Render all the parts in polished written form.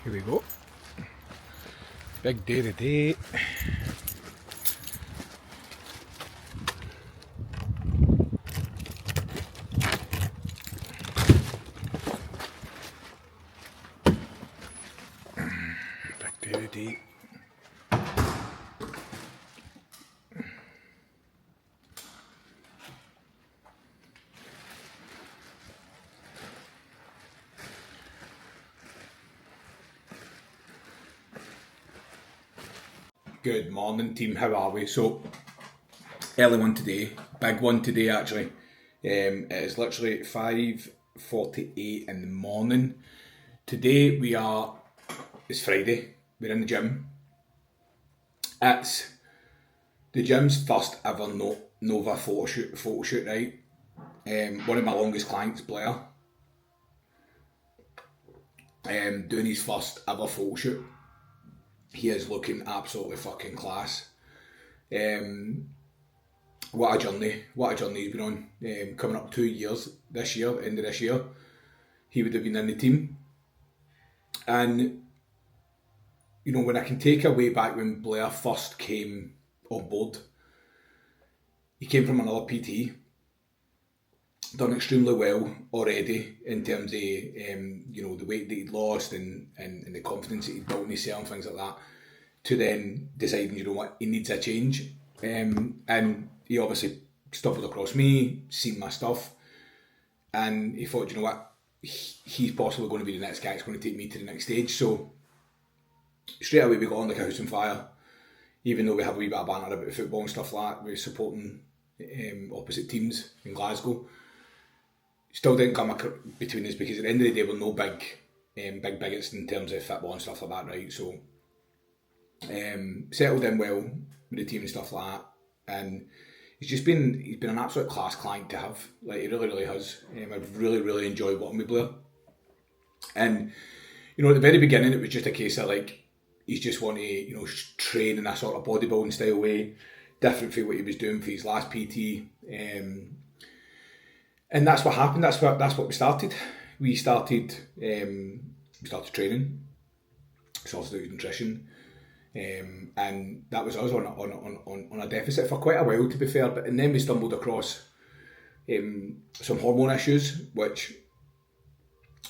Here we go. Big day today. Big day today. Good morning team, how are we? So, early one today, big one today actually. It is literally 5:48 in the morning. Today it's Friday, we're in the gym. It's the gym's first ever Nova photoshoot, right? One of my longest clients, Blair, doing his first ever photoshoot. He is looking absolutely fucking class. What a journey he's been on. Coming up 2 years this year, end of this year, he would have been in the team. And, you know, when I can take away back when Blair first came on board, he came from another PT, done extremely well already in terms of the weight that he'd lost and the confidence that he'd built in himself and things like that, to then deciding, you know what, he needs a change. And he obviously stumbled across me, seen my stuff, and he thought, you know what, he's possibly going to be the next guy that's going to take me to the next stage. So straight away we got on like a house on fire, even though we have a wee bit of banter about football and stuff like that. We're supporting opposite teams in Glasgow. Still didn't come between us because at the end of the day we're no big bigots in terms of football and stuff like that, right? So settled in well with the team and stuff like that, and he's been an absolute class client to have. Like, he really has. I've really enjoyed working with Blair. And you know, at the very beginning it was just a case of like, he's just want to, you know, train in a sort of bodybuilding style way, different from what he was doing for his last PT. And that's what happened. That's what we started. We started training, started doing nutrition, and that was us on a deficit for quite a while, to be fair. And then we stumbled across some hormone issues, which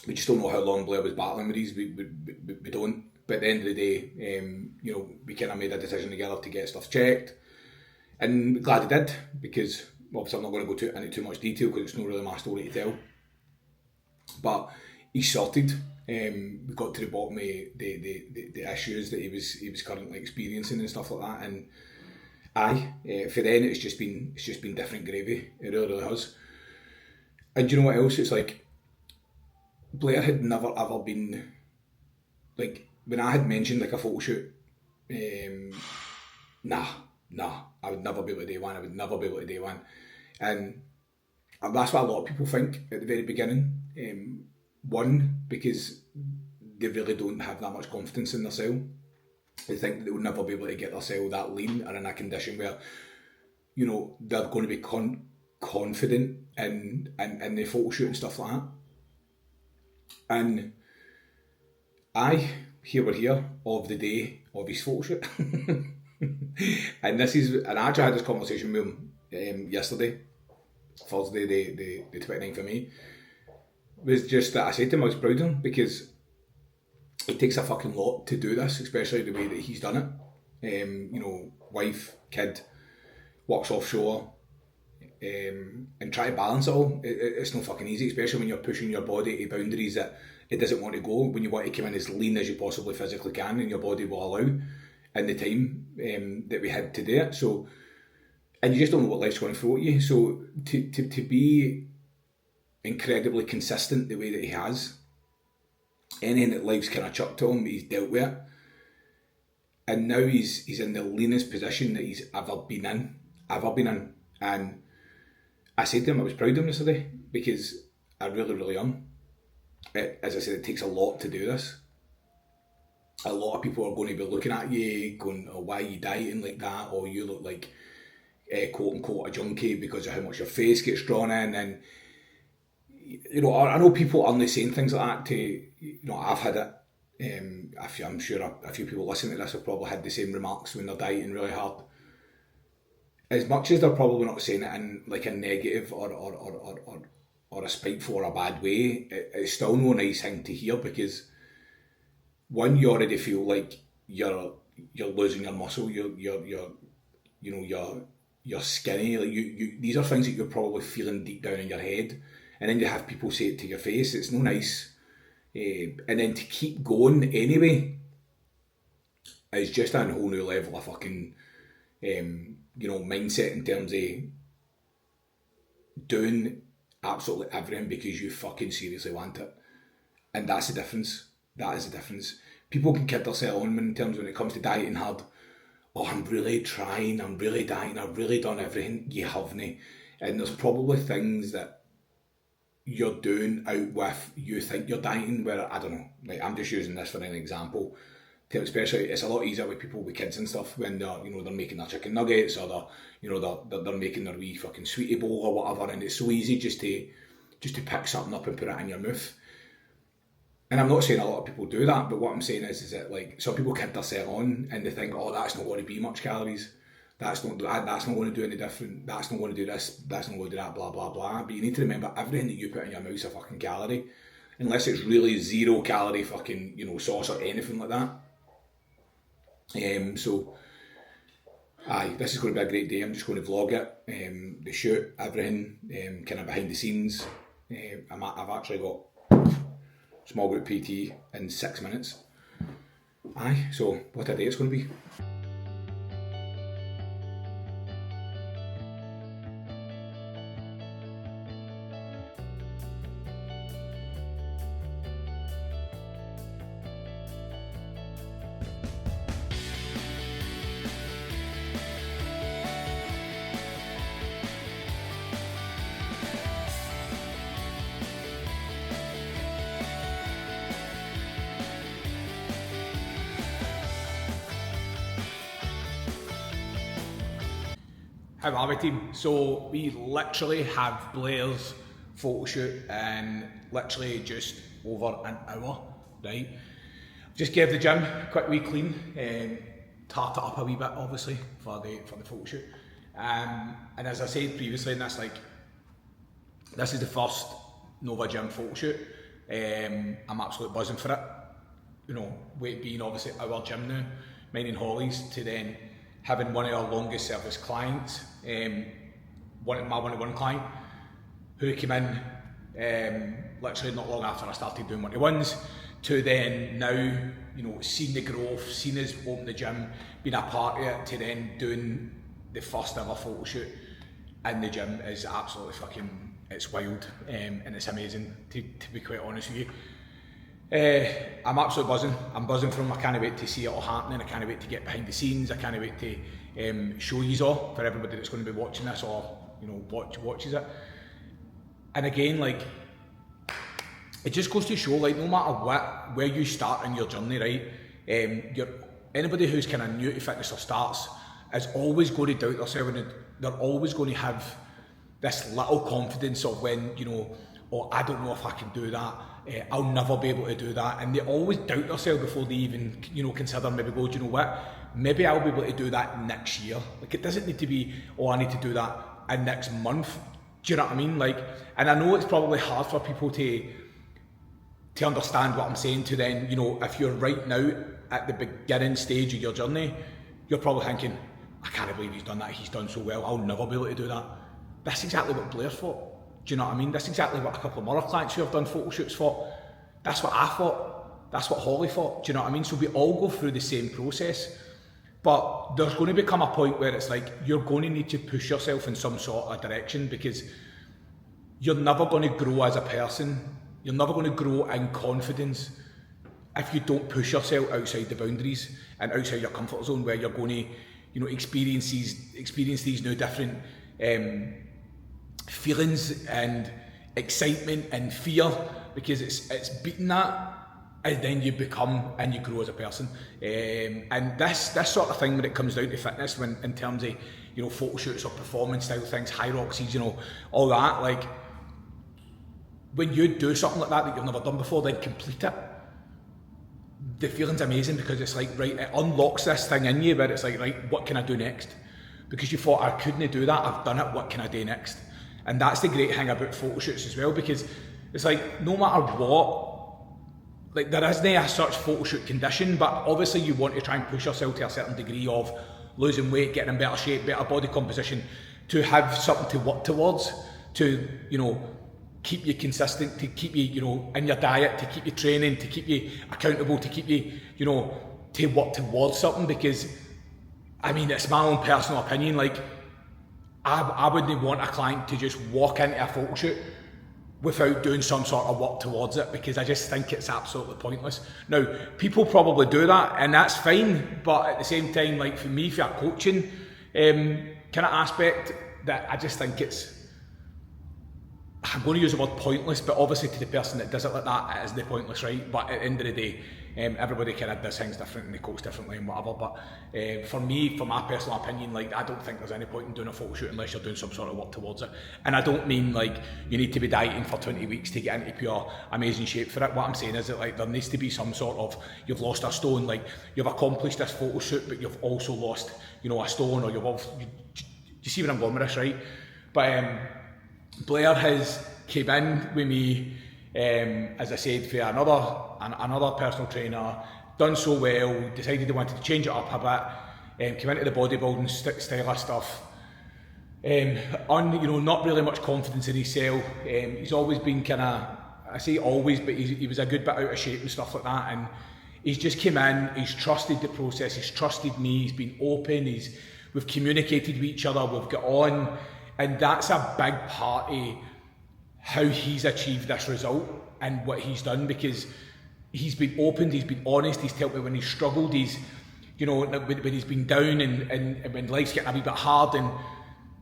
we just don't know how long Blair was battling with these. We don't. But at the end of the day, we kind of made a decision together to get stuff checked, and glad we did, because obviously I'm not going to go into too much detail because it's not really my story to tell. But he's sorted. We got to the bottom of the issues that he was currently experiencing and stuff like that. And for then it's just been different gravy. It really has. And do you know what else? It's like, Blair had never ever been, like, when I had mentioned like a photo shoot, nah, I would never be able to do one. And that's what a lot of people think at the very beginning. One, because they really don't have that much confidence in themselves. They think that they will never be able to get themselves that lean or in a condition where, you know, they're going to be confident in the photo shoot and stuff like that. And we're here of the day of his photo shoot. And I actually had this conversation with him yesterday, Thursday, the 29th of May. Was just that I said to him I was proud of him, because it takes a fucking lot to do this, especially the way that he's done it. Wife, kid, works offshore, and try to balance it all. It's not fucking easy, especially when you're pushing your body to boundaries that it doesn't want to go, when you want to come in as lean as you possibly physically can and your body will allow in the time that we had to do it. So, and you just don't know what life's going to throw at you. So to be incredibly consistent the way that he has, anything that life's kind of chucked to him, he's dealt with it. And now he's in the leanest position that he's ever been in. And I said to him I was proud of him yesterday, because I really am. As I said, it takes a lot to do this. A lot of people are going to be looking at you going, oh, why are you dieting like that? Or you look like quote unquote a junkie because of how much your face gets drawn in. And you know, I know people only saying things like that to, you know, I've had it I'm sure a few people listening to this have probably had the same remarks when they're dieting really hard. As much as they're probably not saying it in like a negative or a spiteful or a bad way, it's still no nice thing to hear, because one, you already feel like you're losing your muscle, you're skinny, like these are things that you're probably feeling deep down in your head, and then you have people say it to your face. It's no nice. And then to keep going anyway is just a whole new level of fucking mindset, in terms of doing absolutely everything because you fucking seriously want it. And that's the difference. That is the difference. People can kid themselves on in terms when it comes to dieting hard. Oh, I'm really trying, I'm really dieting, I've really done everything. You haven't. And there's probably things that you're doing out with you think you're dieting, where, I don't know, like I'm just using this for an example. Especially, it's a lot easier with people with kids and stuff when they're making their chicken nuggets, or they're making their wee fucking sweetie bowl or whatever, and it's so easy just to pick something up and put it in your mouth. And I'm not saying a lot of people do that, but what I'm saying is that like some people kid themselves on and they think, oh, that's not going to be much calories. That's not going to do any different. That's not going to do this. That's not going to do that. Blah blah blah. But you need to remember, everything that you put in your mouth is a fucking calorie, unless it's really 0 calorie fucking sauce or anything like that. So, this is going to be a great day. I'm just going to vlog it, the shoot, everything, kind of behind the scenes. I've actually got small group PT in 6 minutes. So what a day it's going to be. How are we, team? So we literally have Blair's photo shoot in literally just over an hour, right? Just gave the gym a quick wee clean, tart it up a wee bit, obviously, for the photo shoot. And as I said previously in this, this is the first Nova Gym photo shoot. I'm absolutely buzzing for it. With being obviously our gym now, mine and Holly's, to then having one of our longest service clients, my one-on-one client, who came in literally not long after I started doing one-to-ones, to then now, seeing the growth, seeing us open the gym, being a part of it, to then doing the first ever photo shoot in the gym is absolutely fucking, it's wild, and it's amazing, to be quite honest with you. I'm absolutely buzzing. I'm buzzing from. I can't wait to see it all happening. I can't wait to get behind the scenes. I can't wait to show you all, for everybody that's going to be watching this, or watches it. And again, it just goes to show, no matter where you start in your journey, right? Anybody who's kind of new to fitness or starts is always going to doubt themselves, and they're always going to have this little confidence of when, oh, I don't know if I can do that, I'll never be able to do that, and they always doubt themselves before they even, consider, maybe go, do you know what, maybe I'll be able to do that next year. It doesn't need to be, oh, I need to do that in next month. Do you know what I mean? And I know it's probably hard for people to understand what I'm saying, to then, if you're right now at the beginning stage of your journey, you're probably thinking, I can't believe he's done that, he's done so well, I'll never be able to do that. That's exactly what Blair thought. Do you know what I mean? That's exactly what a couple of other clients who have done photo shoots thought. That's what I thought. That's what Holly thought. Do you know what I mean? So we all go through the same process. But there's going to become a point where it's you're going to need to push yourself in some sort of direction, because you're never going to grow as a person. You're never going to grow in confidence if you don't push yourself outside the boundaries and outside your comfort zone, where you're going to, experience these new different feelings and excitement and fear, because it's beating that, and then you become and you grow as a person. And this sort of thing, when it comes down to fitness, when in terms of photo shoots or performance style things, hierarchies, all that, when you do something like that you've never done before, then complete it. the feeling's amazing because it's like, right, it unlocks this thing in you where it's like, right, what can I do next? Because you thought, I couldn't do that, I've done it, what can I do next? And that's the great thing about photo shoots as well, because it's like, no matter what, like there isn't a such photo shoot condition, but obviously you want to try and push yourself to a certain degree of losing weight, getting in better shape, better body composition, to have something to work towards, to, you know, keep you consistent, to keep you, you know, in your diet, to keep you training, to keep you accountable, to keep you, you know, to work towards something. Because, I mean, it's my own personal opinion, like, I wouldn't want a client to just walk into a photo shoot without doing some sort of work towards it, because I just think it's absolutely pointless. Now, people probably do that, and that's fine, but at the same time, like for me, for a coaching kind of aspect, that I just think it's, I'm going to use the word pointless, but obviously to the person that does it like that, it is the pointless, right? But at the end of the day, everybody kind of does things different and they coach differently and whatever. But for me, for my personal opinion, like I don't think there's any point in doing a photo shoot unless you're doing some sort of work towards it. And I don't mean like you need to be dieting for 20 weeks to get into pure amazing shape for it. What I'm saying is that like there needs to be some sort of, you've lost a stone, like you've accomplished this photo shoot, but you've also lost, you know, a stone, or you see where I'm going with this, right? But Blair has came in with me, as I said, for another personal trainer, done so well, decided he wanted to change it up a bit, came into the bodybuilding style of stuff, you know, not really much confidence in himself. He's always been kind of, I say always, but he was a good bit out of shape and stuff like that, and he's just came in, he's trusted the process, he's trusted me, he's been open, we've communicated with each other, we've got on, and that's a big part of how he's achieved this result and what he's done, because he's been open, he's been honest, he's told me when he's struggled, he's, you know, when he's been down and when life's getting a wee bit hard, and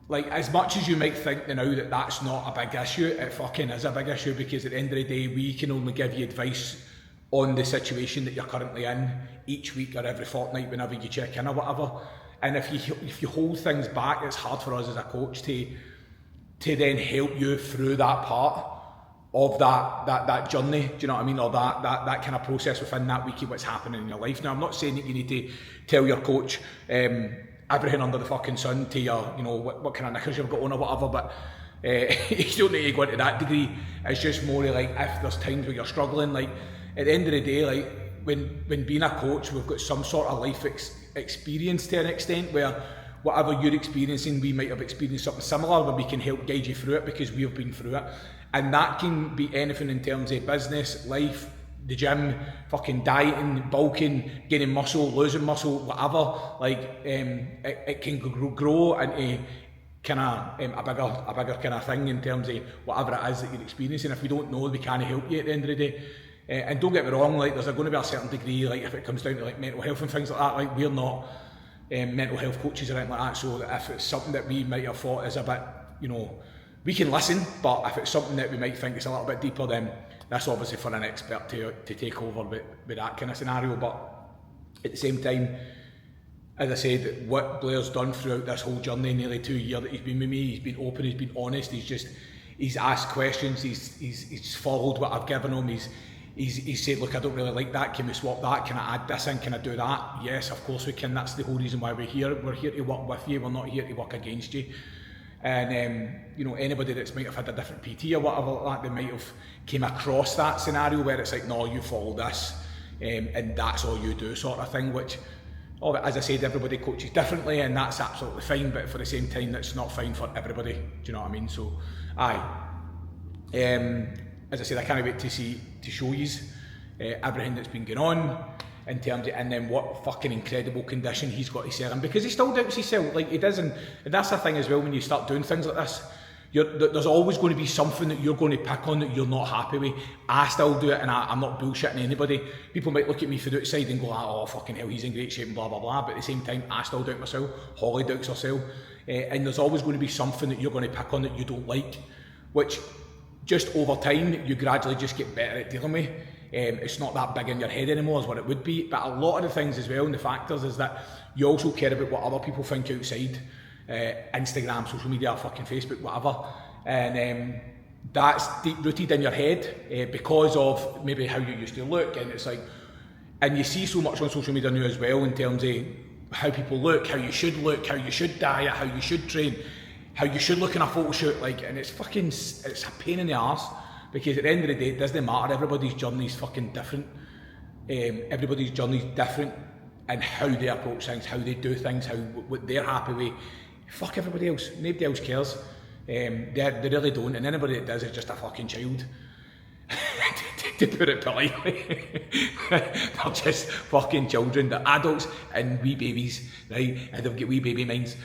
like as much as you might think now that that's not a big issue, it fucking is a big issue, because at the end of the day we can only give you advice on the situation that you're currently in each week or every fortnight whenever you check in or whatever. And if you hold things back, it's hard for us as a coach to then help you through that part of that journey, do you know what I mean, or that kind of process within that week of what's happening in your life. Now, I'm not saying that you need to tell your coach everything under the fucking sun to your, you know, what kind of knickers you've got on or whatever, but you don't need to go into that degree. It's just more like if there's times where you're struggling, like at the end of the day, like when being a coach, we've got some sort of life experience to an extent where whatever you're experiencing, we might have experienced something similar where we can help guide you through it because we've been through it. And that can be anything in terms of business, life, the gym, fucking dieting, bulking, gaining muscle, losing muscle, whatever. Like it can grow into kind of a bigger kind of thing in terms of whatever it is that you're experiencing. If we don't know, we can't help you at the end of the day. And don't get me wrong, like there's going to be a certain degree, like if it comes down to like mental health and things like that, like we're not mental health coaches or anything like that, so if it's something that we might have thought is a bit, you know, we can listen, but if it's something that we might think is a little bit deeper, then that's obviously for an expert to take over with that kind of scenario. But at the same time, as I said, what Blair's done throughout this whole journey, nearly 2 years that he's been with me, he's been open, he's been honest, he's asked questions, he's followed what I've given him, he's said, look, I don't really like that, can we swap that, can I add this in, can I do that? Yes, of course we can, that's the whole reason why we're here to work with you, we're not here to work against you. And you know, anybody that's might have had a different PT or whatever like that, they might have came across that scenario where it's like, no, you follow this, and that's all you do sort of thing, which, as I said, everybody coaches differently, and that's absolutely fine, but for the same time, that's not fine for everybody, do you know what I mean? So, as I said, I can't wait to show you everything that's been going on in terms of, and then what fucking incredible condition he's got to sell in, because he still doubts himself, like he does, and that's the thing as well, when you start doing things like this, there's always going to be something that you're going to pick on that you're not happy with. I still do it, and I'm not bullshitting anybody. People might look at me from the outside and go, oh fucking hell, he's in great shape and blah blah blah, but at the same time I still doubt myself, Holly doubts herself, and there's always going to be something that you're going to pick on that you don't like, which just over time you gradually just get better at dealing with. It's not that big in your head anymore as what it would be, but a lot of the things as well, and the factors, is that you also care about what other people think outside Instagram, social media, fucking Facebook, whatever, and that's deep rooted in your head because of maybe how you used to look, and it's like, And you see so much on social media now as well in terms of how people look, how you should diet, how you should train, how you should look in a photo shoot, like, and it's a pain in the arse, because at the end of the day, it doesn't matter, everybody's journey is fucking different. Everybody's journey is different in how they approach things, how they do things, what they're happy with. Fuck everybody else, nobody else cares. They really don't, and anybody that does is just a fucking child. To put it politely. They're just fucking children, they're adults and wee babies, right? And they've got wee baby minds,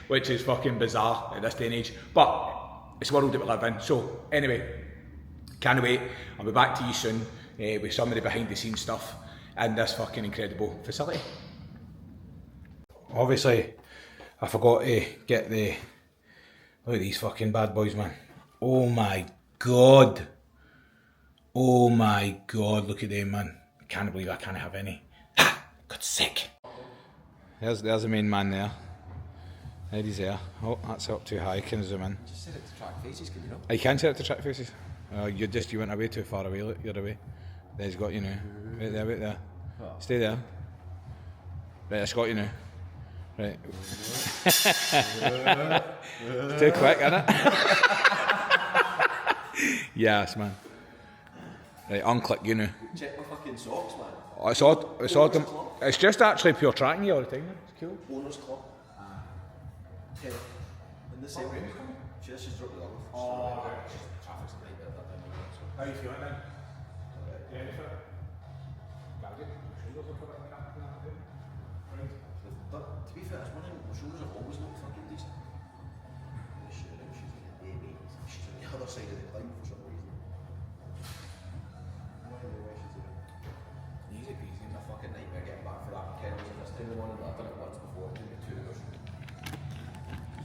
which is fucking bizarre at this day and age. But it's the world that we live in. So anyway, can't wait. I'll be back to you soon with some of the behind the scenes stuff and this fucking incredible facility. Obviously, I forgot to get look at these fucking bad boys, man. Oh my God. Oh my God, look at them, man. I can't believe I can't have any. Got sick. There's the main man there. There he's there. Oh, that's up too high. I can zoom in. Just set it to track faces, can you not? You can set it to track faces. You went away too far away. Look, you're away. There's got you now. Right there. Oh. Stay there. Right, it's got you now. Right. Too quick, isn't it? Yes, man. Right, unclick you now. Check my fucking socks, man. Oh, it's odd. It's just actually pure tracking you all the time. It's cool. Owner's clock. Yeah. In the same way. She's dropped it off. Oh, traffic's a nightmare that time. How are you feeling then? Yeah, you feel it? Got it? Shoulders look a bit like that. To be fair, my shoulders have always looked fucking decent. She's like a baby. She's on the other side of the climb for some reason. Easy peasy. It's a fucking nightmare getting back for that. Kennels in this time of the morning. I've done it once before. It took me 2 hours.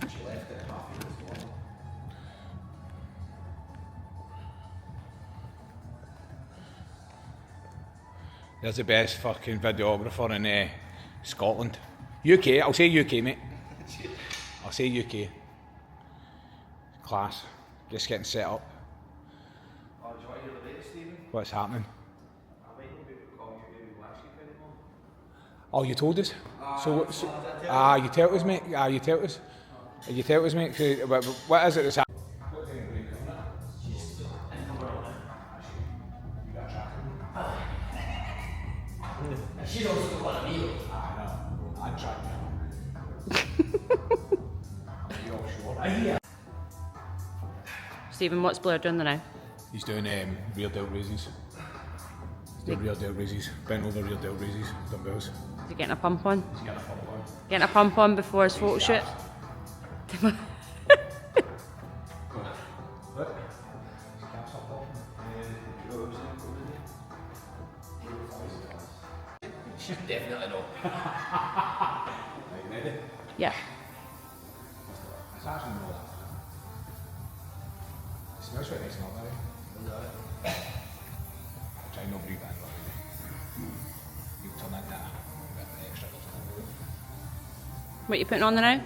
She left at 8:30 this morning. There's the best fucking videographer in Scotland. UK, I'll say UK, mate. I'll say UK. Class. Just getting set up. Oh, do you want to hear the latest, Stephen? What's happening? I might not be able to call you maybe last week anymore. Oh, you told us? You tell us, mate. You tell us. You tell us, mate. What is it that's happening? She's also got an ego. I know. I'm trying now. Stephen, what's Blair doing now? He's doing rear delt raises. He's doing rear delt raises. Bent over rear delt raises. Dumbbells. Is he getting a pump on? He's getting a pump on. Getting a pump on before his photo shoot? Definitely not. Are you ready? Yeah. It's actually not that bad. It smells quite nice and all that. Try not to breathe that, but you turn that down a bit extra. What are you putting on there now?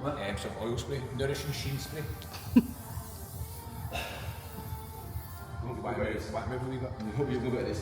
What? Some oil spray, nourishing sheen spray. What movie we got? I hope you've got this.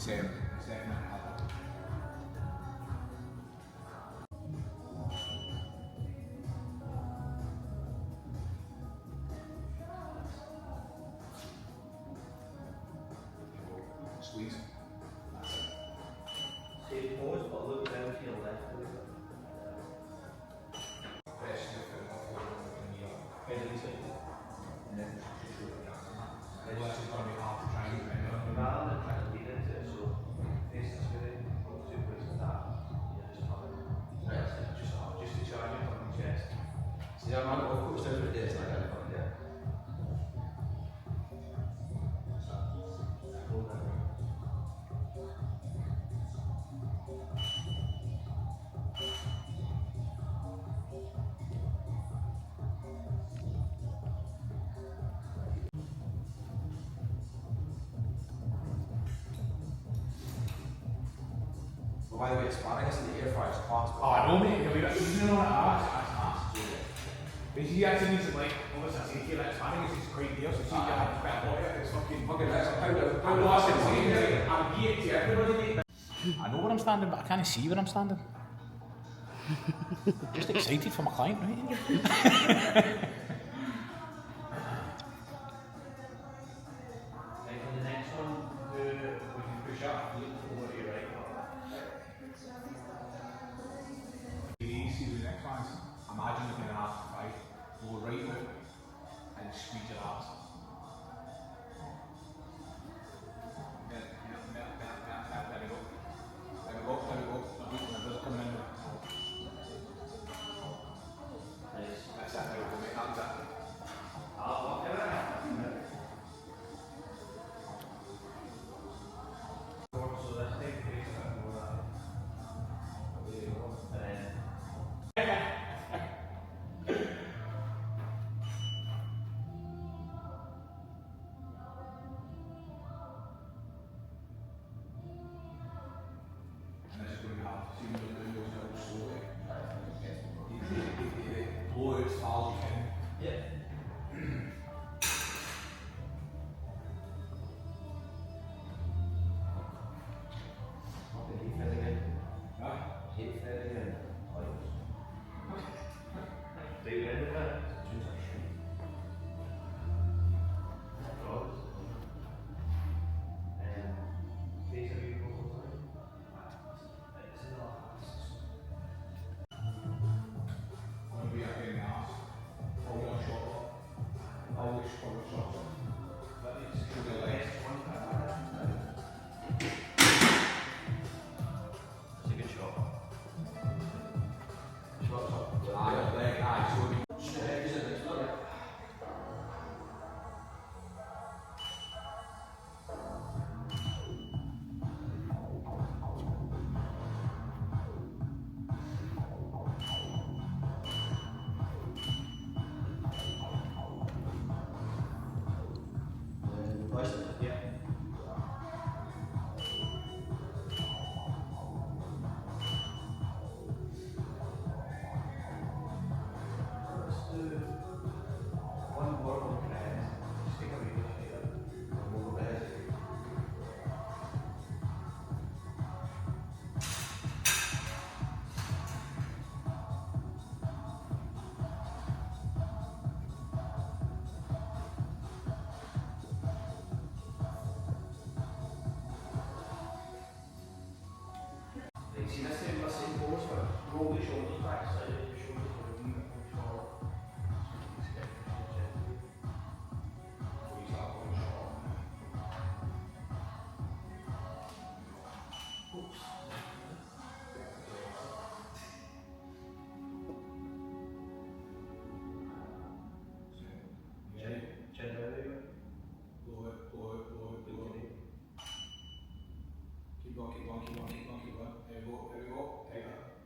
It's definitely happened. Squeeze. Stay paused, but look down to your left. Press the foot off the knee up. Head inside. And then otherwise it's going to be hard to try and bend it. Rather than trying to lead into it, so face this way, go to two places that, you just have By the way, asparagus in the air fryer is class. Oh, I know, mate. You'll be seasoning on it. That's nice. But you actually need to, like, obviously, I say here, like, asparagus is quite dear, so see, you have to quite a lot of it. It's fucking That's a pound of I'm here to everybody, mate. I know where I'm standing, but I can't see where I'm standing. Just excited for my client, right? Imagine looking at an arse right, go right out and squeeze your arse. There we go. There we go. My brother coming in. Nice. That's it, there we go, mate. That's it. So this thing takes a bit more there you go. And then blow out as far as you can. Yeah. See, this time the same pose, but roll the shoulders back slightly, the shoulders are a wee bit more short. Before you start going short. Oops. Chin down there. Blow it. Keep going. There we go. There we go.